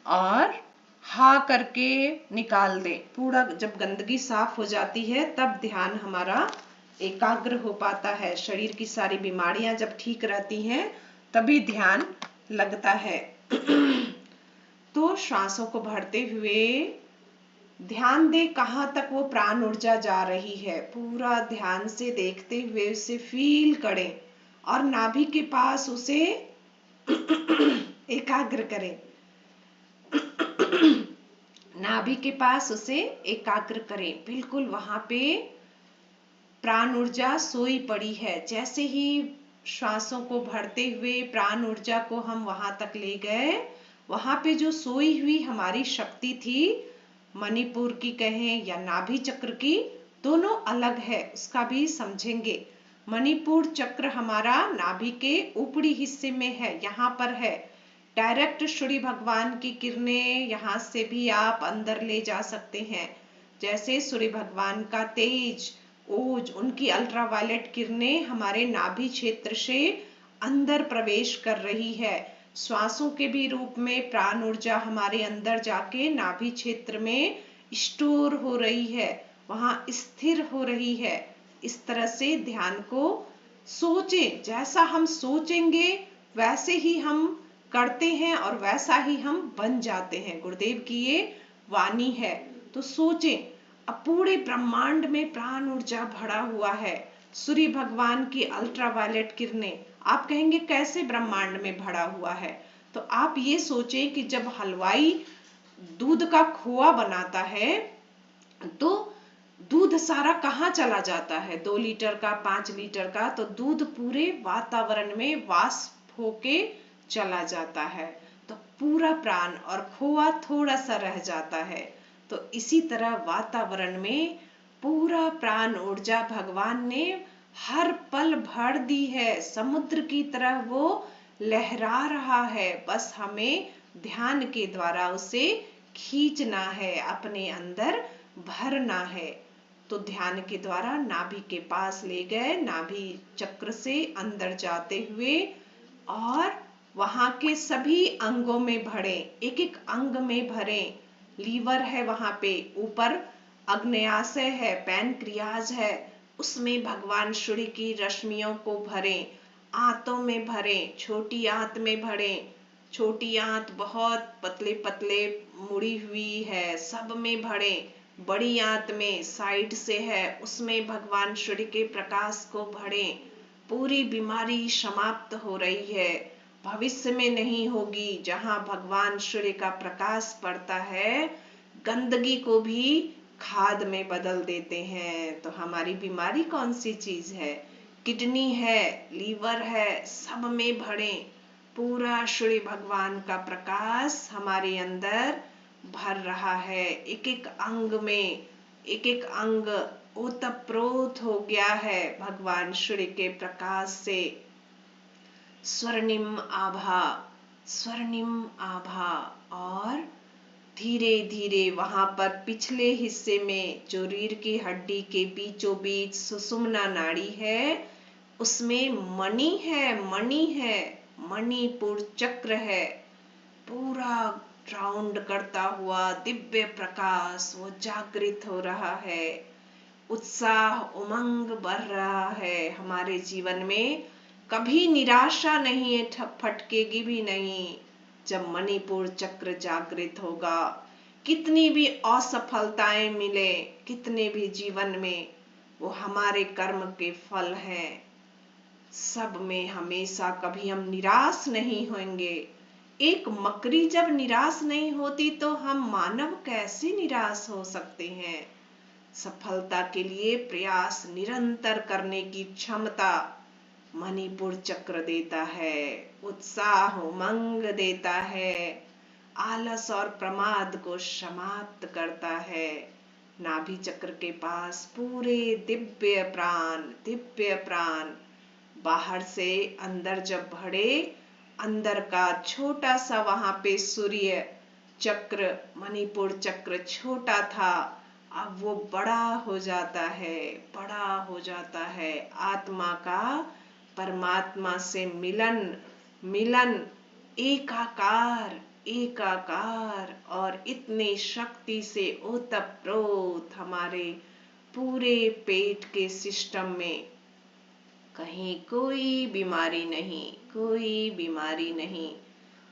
और हा करके निकाल दें। पूरा जब गंदगी साफ हो जाती है तब ध्यान हमारा एकाग्र हो पाता है। शरीर की सारी बीमारियां जब ठीक रहती हैं तभी ध्यान लगता है। तो श्वासों को भरते हुए ध्यान दे कहाँ तक वो प्राण ऊर्जा जा रही है। पूरा ध्यान से देखते हुए उसे फील करें और नाभि के पास उसे एकाग्र करें। नाभि के पास उसे एकाग्र करें। बिल्कुल वहां पे प्राण ऊर्जा सोई पड़ी है। जैसे ही श्वासों को भरते हुए प्राण ऊर्जा को हम वहां तक ले गए, वहां पे जो सोई हुई हमारी शक्ति थी, मणिपुर की कहें या नाभि चक्र की, दोनों अलग है, उसका भी समझेंगे। मणिपुर चक्र हमारा नाभि के ऊपरी हिस्से में है, यहाँ पर है। डायरेक्ट सूर्य भगवान की किरणें यहाँ से भी आप अंदर ले जा सकते हैं। जैसे सूर्य भगवान का तेज, ओज, उनकी अल्ट्रावायलेट किरणें हमारे नाभि क्षेत्र से अंदर प्रवेश कर रही है। श्वासों के भी रूप में प्राण ऊर्जा हमारे अंदर जाके नाभि क्षेत्र में स्टोर हो रही है, वहां स्थिर हो रही है। इस तरह से ध्यान को सोचें, जैसा हम सोचेंगे वैसे ही हम करते हैं और वैसा ही हम बन जाते हैं। गुरुदेव की ये वाणी है। तो सोचें, अब पूरे ब्रह्मांड में प्राण ऊर्जा भरा हुआ है। सूर्य भगवान की अल्ट्रावायलेट किरणें, आप कहेंगे कैसे ब्रह्मांड में भरा हुआ है? तो आप ये सोचें कि जब हलवाई दूध का खोआ बनाता है तो दूध सारा कहाँ चला जाता है? 2 लीटर का, 5 लीटर का, तो दूध पूरे वातावरण में वाष्प होके चला जाता है। तो पूरा प्राण और खोआ थोड़ा सा रह जाता है। तो इसी तरह वातावरण में पूरा प्राण ऊर्जा भगवान ने हर पल भर दी है। समुद्र की तरह वो लहरा रहा है, बस हमें ध्यान के द्वारा उसे खींचना है, अपने अंदर भरना है। तो ध्यान के द्वारा नाभि के पास ले गए, नाभि चक्र से अंदर जाते हुए और वहां के सभी अंगों में भरे, एक एक अंग में भरे। लीवर है वहां पे, ऊपर अग्न्याशय है, पैनक्रियाज है, उसमें भगवान सूर्य की रश्मियों को भरे। आंतों में भरे, छोटी आंत में भरे, छोटी आंत बहुत पतले पतले मुड़ी हुई है, सब में भरे। बड़ी आंत में साइड से है, उसमें भगवान सूर्य के प्रकाश को भरे। पूरी बीमारी समाप्त हो रही है, भविष्य में नहीं होगी। जहां भगवान सूर्य का प्रकाश पड़ता है, गंदगी को भी खाद में बदल देते हैं। तो हमारी बीमारी कौन सी चीज है? किडनी है, लीवर है, सब में भरे। पूरा सूर्य भगवान का प्रकाश हमारे अंदर भर रहा है। एक एक अंग में, एक एक अंग ओतप्रोत हो गया है भगवान सूर्य के प्रकाश से। स्वर्णिम आभा, स्वर्णिम आभा। और धीरे धीरे वहां पर पिछले हिस्से में जो रीढ़ की हड्डी के बीचों बीच सुषुम्ना नाड़ी है, उसमें मणि है, मणि है, मणिपुर चक्र है। पूरा राउंड करता हुआ दिव्य प्रकाश वो जागृत हो रहा है। उत्साह, उमंग बढ़ रहा है हमारे जीवन में। कभी निराशा नहीं है, फटकेगी भी नहीं जब मणिपुर चक्र जागृत होगा। कितनी भी असफलताएं मिले, कितने भी जीवन में, वो हमारे कर्म के फल हैं। सब में हमेशा कभी हम निराश नहीं होंगे। एक मकड़ी जब निराश नहीं होती तो हम मानव कैसे निराश हो सकते हैं? सफलता के लिए प्रयास निरंतर करने की क्षमता मणिपुर चक्र देता है। उत्साह, उमंग देता है, आलस और प्रमाद को समाप्त करता है। नाभि चक्र के पास पूरे दिव्य प्राण, दिव्य प्राण बाहर से अंदर जब बढ़े, अंदर का छोटा सा वहां पे सूर्य चक्र, मणिपुर चक्र छोटा था, अब वो बड़ा हो जाता है, बड़ा हो जाता है। आत्मा का परमात्मा से मिलन, मिलन, एकाकार, एकाकार और इतने शक्ति से ओतप्रोत हमारे पूरे पेट के सिस्टम में। कहीं कोई बीमारी नहीं, कोई बीमारी नहीं।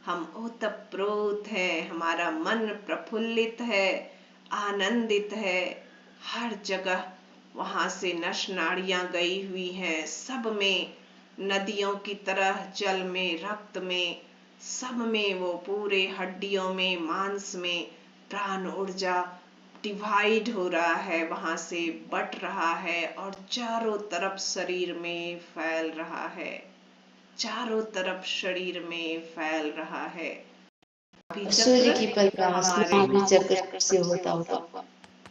हम ओतप्रोत है, हमारा मन प्रफुल्लित है, आनंदित है। हर जगह वहां से नस नाड़ियां गई हुई हैं, सब में नदियों की तरह, जल में, रक्त में, सब में वो पूरे हड्डियों में, मांस में प्राण ऊर्जा डिवाइड हो रहा है, वहां से बट रहा है और चारों तरफ शरीर में फैल रहा है, चारों तरफ शरीर में फैल रहा है। सूर्य की प्रकाश नाभि चक्र से होता हुआ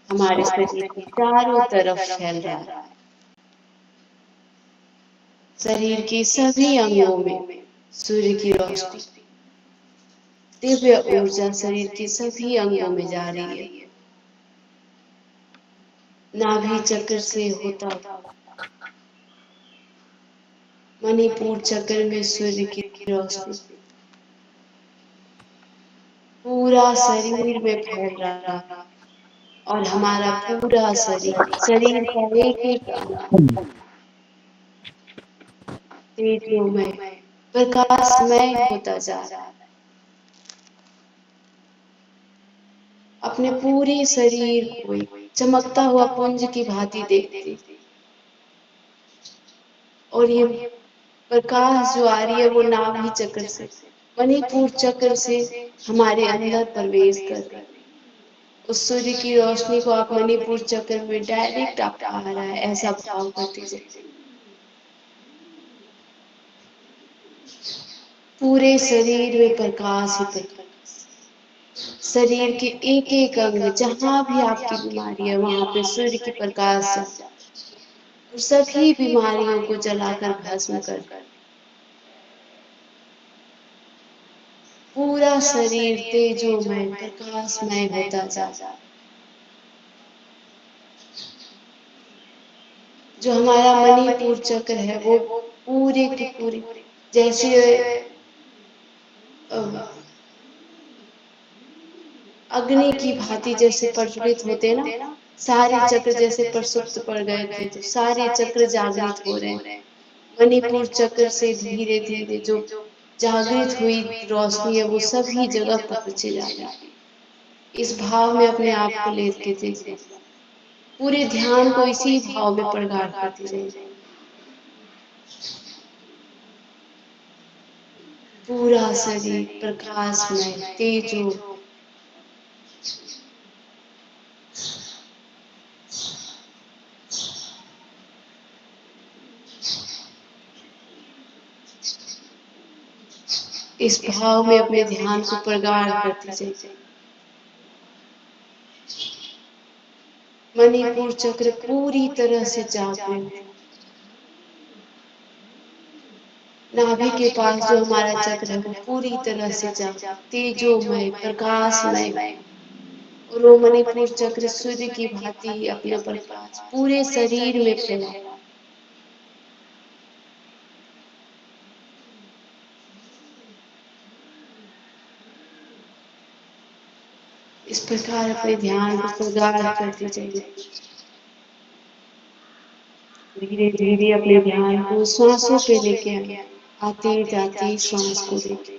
हमारे शरीर के चारों तरफ फैल रहा है। शरीर के सभी अंगों में सूर्य की रोशनी, दिव्य ऊर्जा शरीर के सभी अंगों में जा रही है। नाभि चक्र से होता हुआ मणिपुर चक्र में सूर्य की रोशनी पूरा शरीर में फैल रहा है और हमारा पूरा शरीर का एक एक अंग तेजोमय, प्रकाशमय होता जा रहा है। अपने पूरे शरीर को चमकता हुआ पुंज की भांति देखते और ये प्रकाश जो आ रही है वो नाभि चक्र से, मणिपुर चक्र से हमारे अंदर प्रवेश कर रही है। उस सूर्य की रोशनी को आप मणिपुर चक्र में डायरेक्ट आप आ रहा है, ऐसा भाव करते जाइए। पूरे शरीर में प्रकाश ही प्रकाश, शरीर के एक एक अंग में जहां भी आपकी बीमारी है वहां पे सूर्य की प्रकाश सभी बीमारियों को जलाकर भस्म कर पूरा शरीर तेजोमय, प्रकाशमय होता जा। जो हमारा मणिपुर चक्र है वो पूरे की पूरी जैसे अग्नि की भांति जैसे प्रज्वलित होते ना, सारे चक्र जैसे प्रसुप्त पड़ गए थे तो सारे चक्र जागृत हो रहे हैं। मणिपुर चक्र से धीरे धीरे जो जागृत हुई रोशनी है वो सभी जगह पहुंचे जा रही है। इस भाव में अपने आप को लेके देखिए, पूरे ध्यान को इसी भाव में प्रगाढ़ करते जाइए। पूरा शरीर प्रकाशमय, तेजो इस भाव में अपने ध्यान को प्रगाढ़ करते जाइए। मणिपुर चक्र पूरी तरह से जागृत, नाभि के पास जो हमारा चक्र है वो पूरी तरह से जागृत, तेजोमय, प्रकाशमय और वो मणिपुर चक्र सूर्य की भांति अपना प्रकाश पूरे शरीर में फैला। इस प्रकार अपने ध्यान को प्रगाढ़ करते जाइए। धीरे धीरे अपने ध्यान को श्वासों पे लेके आए, आते जाते श्वास को देखें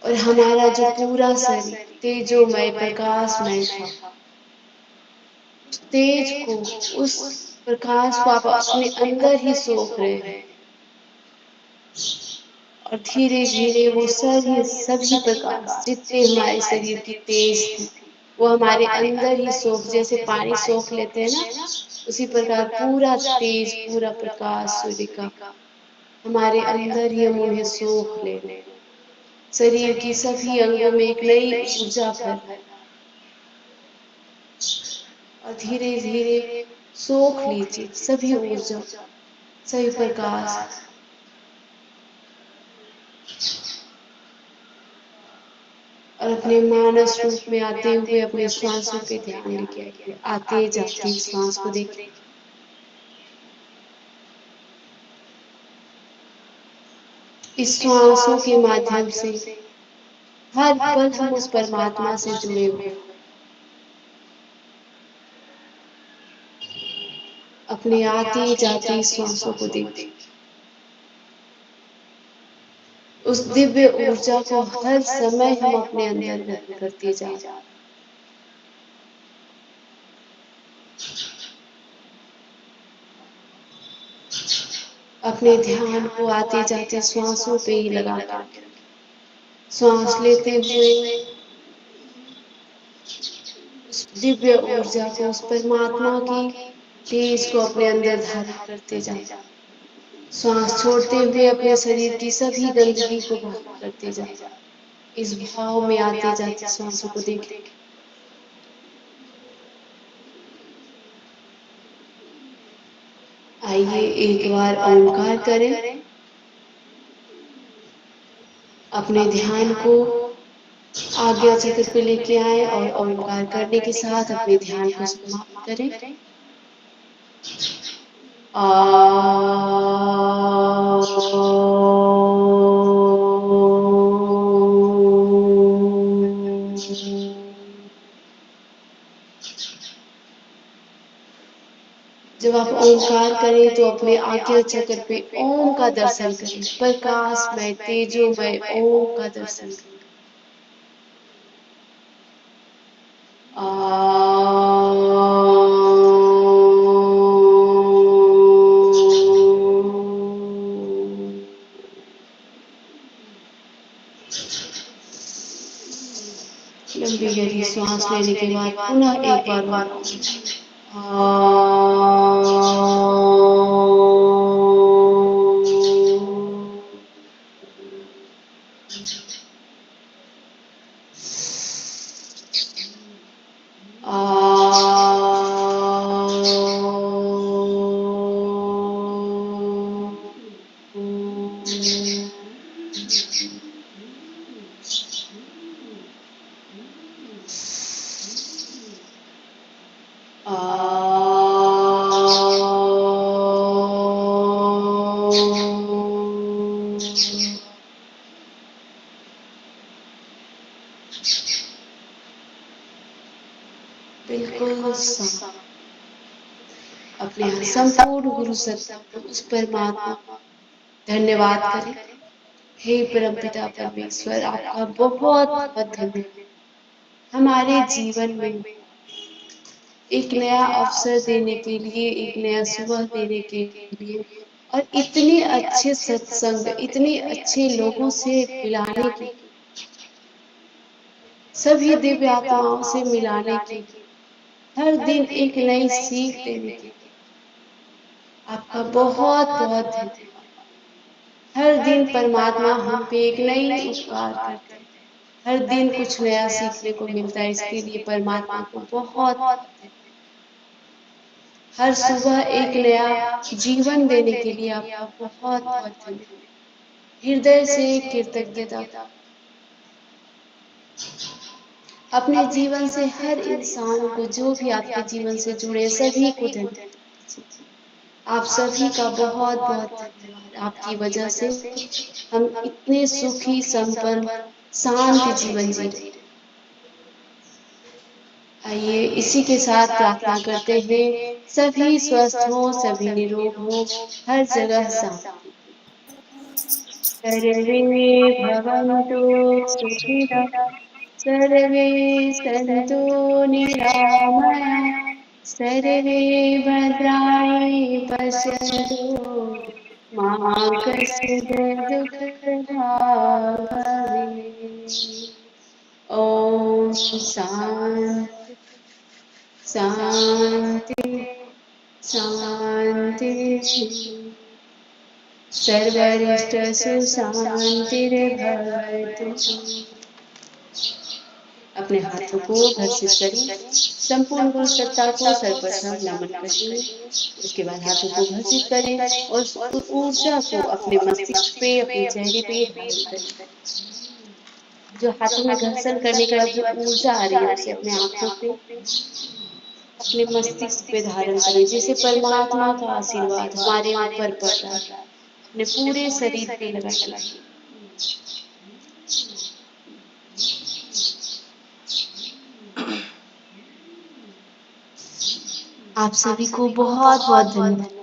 और हमारा जो पूरा शरीर तेजोमय, प्रकाशमय था, उस तेज को, उस प्रकाश को आप अपने अंदर ही सोख रहे हैं और धीरे धीरे वो सभी प्रकाश जितने हमारे शरीर की तेज थी वो हमारे अंदर ही सोख, जैसे पानी सोख लेते हैं ना, उसी प्रकार पूरा तेज, पूरा प्रकाश सूर्य का हमारे अंदर ही हम उन्हें सोख ले रहे हैं। शरीर की सभी अंगों में एक नई ऊर्जा भर है और धीरे धीरे सोख लीजिए सभी ऊर्जा, सभी प्रकाश। और अपने मानस रूप में आते हुए अपने श्वासों पे ध्यान लेके आइए, आते जाते श्वास को देखिए। इस श्वासों के माध्यम से हर पल हम उस परमात्मा से जुड़े हुए अपने आती जाती श्वासों को देखिए, उस दिव्य ऊर्जा को हर समय हम अपने अंदर ग्रहण करते जा रहे हैं। अपने ध्यान को आते जाते श्वासों पे ही लगा के रखें। श्वास लेते हुए उस दिव्य ऊर्जा को, उस परमात्मा की तेज को अपने अंदर धारण करते जाएं। श्वास छोड़ते हुए अपने शरीर की सभी गंदगी को बाहर करते जाएं। इस भाव में आते जाते श्वासों को देखें। आइए एक बार ओंकार करें। अपने ध्यान को आज्ञा चक्र पे लेके आए और ओंकार करने के साथ अपने ध्यान को समाप्त करें। जब आप ओंकार करें तो अपने आज्ञा चक्र पे ओम का दर्शन करें, प्रकाशमय तेजोमय ओम का दर्शन करें। लंबी गहरी सांस लेने के बाद पुनः एक बार बिल्कुल शांत। अपने संपूर्ण गुरु सत्ता उस परमात्मा धन्यवाद करें। हे परमपिता परमेश्वर, आपका बहुत बहुत धन्यवाद हमारे जीवन में एक नया अवसर देने के लिए, एक नया सुबह देने के लिए और इतने अच्छे सत्संग, इतने अच्छे लोगों से मिलाने की, सभी दिव्य आत्माओं से मिलाने की, हर दिन एक नई सीख देने की आपका बहुत बहुत धन्यवाद। हर दिन परमात्मा हम पे एक नई उपकार करते हैं, हर दिन कुछ नया सीखने को मिलता है, इसके लिए परमात्मा को बहुत धन्यवाद। हर सुबह एक नया जीवन देने के लिए आपका बहुत बहुत धन्यवाद। हृदय से कृतज्ञता। अपने जीवन से हर इंसान को, जो भी आपके जीवन से जुड़े सभी को धन्यवाद। आप सभी का बहुत बहुत धन्यवाद। आपकी वजह से हम इतने सुखी, संपन्न, शांत जीवन जी रहे। आइए इसी के साथ प्रार्थना करते हैं, सभी स्वस्थ हो, सभी निरोग हो, हर जगह शांति। सर्वे भवन्तु सुखिनः, सर्वे सन्तु निरामया, सर्वे भद्राणि पश्यन्तु, मा कश्चित् दुःखभाग् भवेत्। ॐ शान्ति शान्ति शान्ति। सर्वरिष्टसु शान्तिर्भवतु। अपने हाथों को घर्षित करें, संपूर्ण गुरु सत्ता को सर्वप्रथम नमन करें। उसके बाद हाथों को घर्षित करें और उस ऊर्जा को अपने मस्तिष्क पे, अपने चेहरे पे धारण करें। जो हाथों में घर्षण करने के बाद जो ऊर्जा आ रही है उसे अपने आंखों पे, अपने मस्तिष्क पे धारण करें, जिसे परमात्मा का आशीर्वाद हमारे ऊपर पड़ रहा है, अपने पूरे शरीर पे लगाइए। आप सभी को बहुत बहुत धन्यवाद।